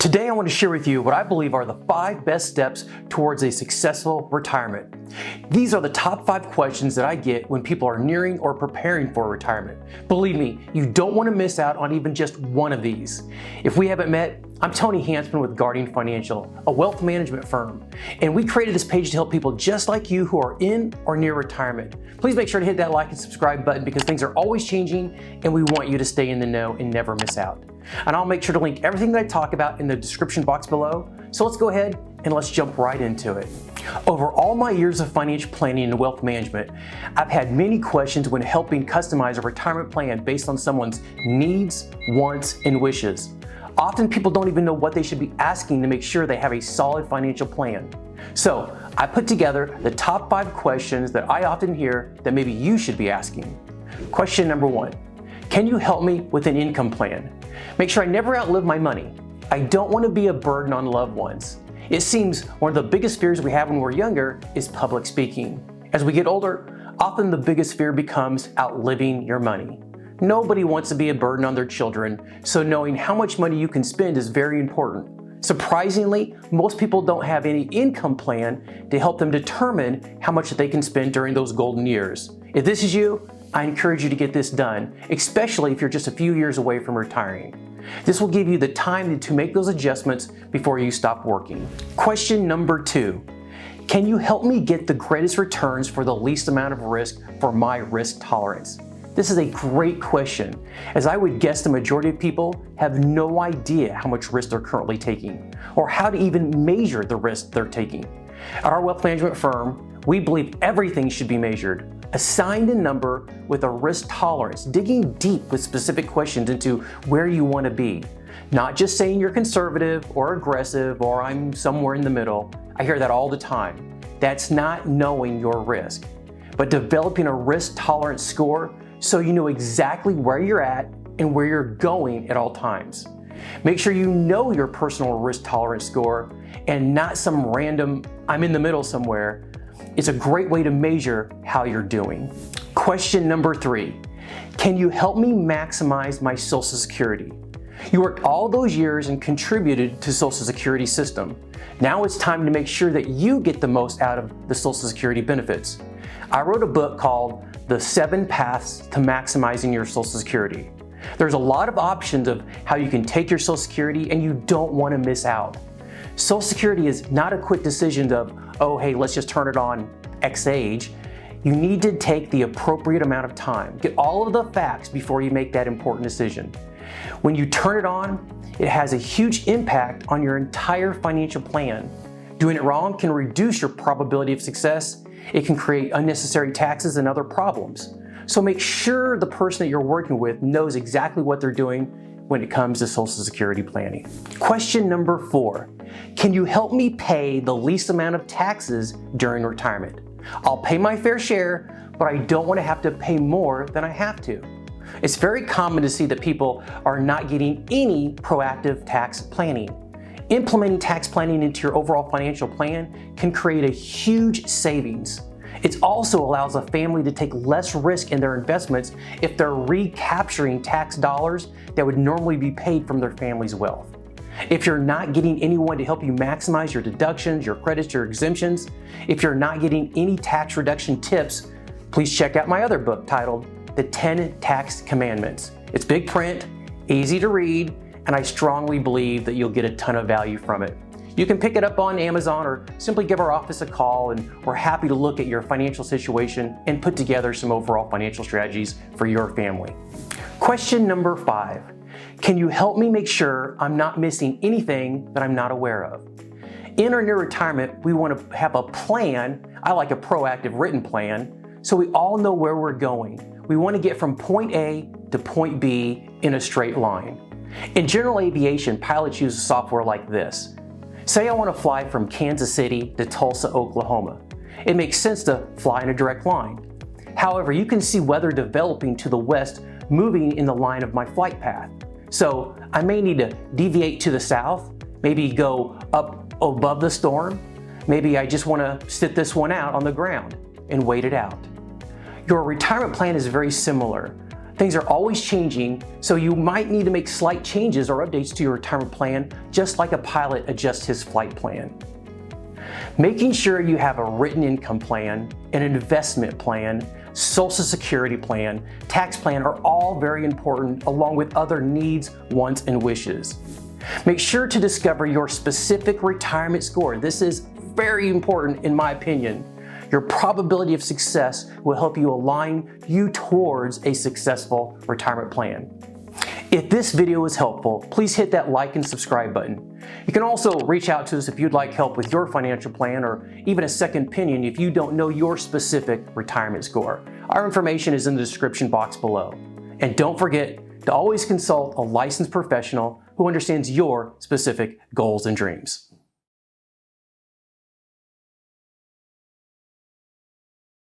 Today I want to share with you what I believe are the 5 best steps towards a successful retirement. These are the top 5 questions that I get when people are nearing or preparing for retirement. Believe me, you don't want to miss out on even just one of these. If we haven't met, I'm Tony Hansman with Guardian Financial, a wealth management firm, and we created this page to help people just like you who are in or near retirement. Please make sure to hit that like and subscribe button because things are always changing and we want you to stay in the know and never miss out. And I'll make sure to link everything that I talk about in the description box below. So let's go ahead and let's jump right into it. Over all my years of financial planning and wealth management, I've had many questions when helping customize a retirement plan based on someone's needs, wants, and wishes. Often people don't even know what they should be asking to make sure they have a solid financial plan. So I put together the top 5 questions that I often hear that maybe you should be asking. Question number 1, can you help me with an income plan? Make sure I never outlive my money. I don't want to be a burden on loved ones. It seems one of the biggest fears we have when we're younger is public speaking. As we get older, often the biggest fear becomes outliving your money. Nobody wants to be a burden on their children, so knowing how much money you can spend is very important. Surprisingly, most people don't have any income plan to help them determine how much they can spend during those golden years. If this is you, I encourage you to get this done, especially if you're just a few years away from retiring. This will give you the time to make those adjustments before you stop working. Question number 2, can you help me get the greatest returns for the least amount of risk for my risk tolerance? This is a great question, as I would guess the majority of people have no idea how much risk they're currently taking, or how to even measure the risk they're taking. At our wealth management firm, we believe everything should be measured, assigned a number with a risk tolerance, digging deep with specific questions into where you want to be. Not just saying you're conservative or aggressive or I'm somewhere in the middle. I hear that all the time. That's not knowing your risk, but developing a risk tolerance score so you know exactly where you're at and where you're going at all times. Make sure you know your personal risk tolerance score and not some random, I'm in the middle somewhere. It's a great way to measure how you're doing. Question number 3, can you help me maximize my Social Security? You worked all those years and contributed to Social Security system. Now it's time to make sure that you get the most out of the Social Security benefits. I wrote a book called The 7 Paths to Maximizing Your Social Security. There's a lot of options of how you can take your Social Security and you don't want to miss out. Social Security is not a quick decision of, oh, hey, let's just turn it on X age. You need to take the appropriate amount of time. Get all of the facts before you make that important decision. When you turn it on, it has a huge impact on your entire financial plan. Doing it wrong can reduce your probability of success. It can create unnecessary taxes and other problems. So make sure the person that you're working with knows exactly what they're doing when it comes to Social Security planning. Question number 4, can you help me pay the least amount of taxes during retirement? I'll pay my fair share, but I don't want to have to pay more than I have to. It's very common to see that people are not getting any proactive tax planning. Implementing tax planning into your overall financial plan can create a huge savings. It also allows a family to take less risk in their investments if they're recapturing tax dollars that would normally be paid from their family's wealth. If you're not getting anyone to help you maximize your deductions, your credits, your exemptions, if you're not getting any tax reduction tips, please check out my other book titled The 10 Tax Commandments. It's big print, easy to read, and I strongly believe that you'll get a ton of value from it. You can pick it up on Amazon or simply give our office a call and we're happy to look at your financial situation and put together some overall financial strategies for your family. Question number 5, can you help me make sure I'm not missing anything that I'm not aware of? In or near retirement, we want to have a plan. I like a proactive written plan, so we all know where we're going. We want to get from point A to point B in a straight line. In general aviation, pilots use software like this. Say I want to fly from Kansas City to Tulsa, Oklahoma. It makes sense to fly in a direct line. However, you can see weather developing to the west moving in the line of my flight path. So I may need to deviate to the south, maybe go up above the storm. Maybe I just want to sit this one out on the ground and wait it out. Your retirement plan is very similar. Things are always changing, so you might need to make slight changes or updates to your retirement plan, just like a pilot adjusts his flight plan. Making sure you have a written income plan, an investment plan, Social Security plan, tax plan are all very important, along with other needs, wants, and wishes. Make sure to discover your specific retirement score. This is very important in my opinion. Your probability of success will help you align you towards a successful retirement plan. If this video was helpful, please hit that like and subscribe button. You can also reach out to us if you'd like help with your financial plan or even a second opinion if you don't know your specific retirement score. Our information is in the description box below. And don't forget to always consult a licensed professional who understands your specific goals and dreams.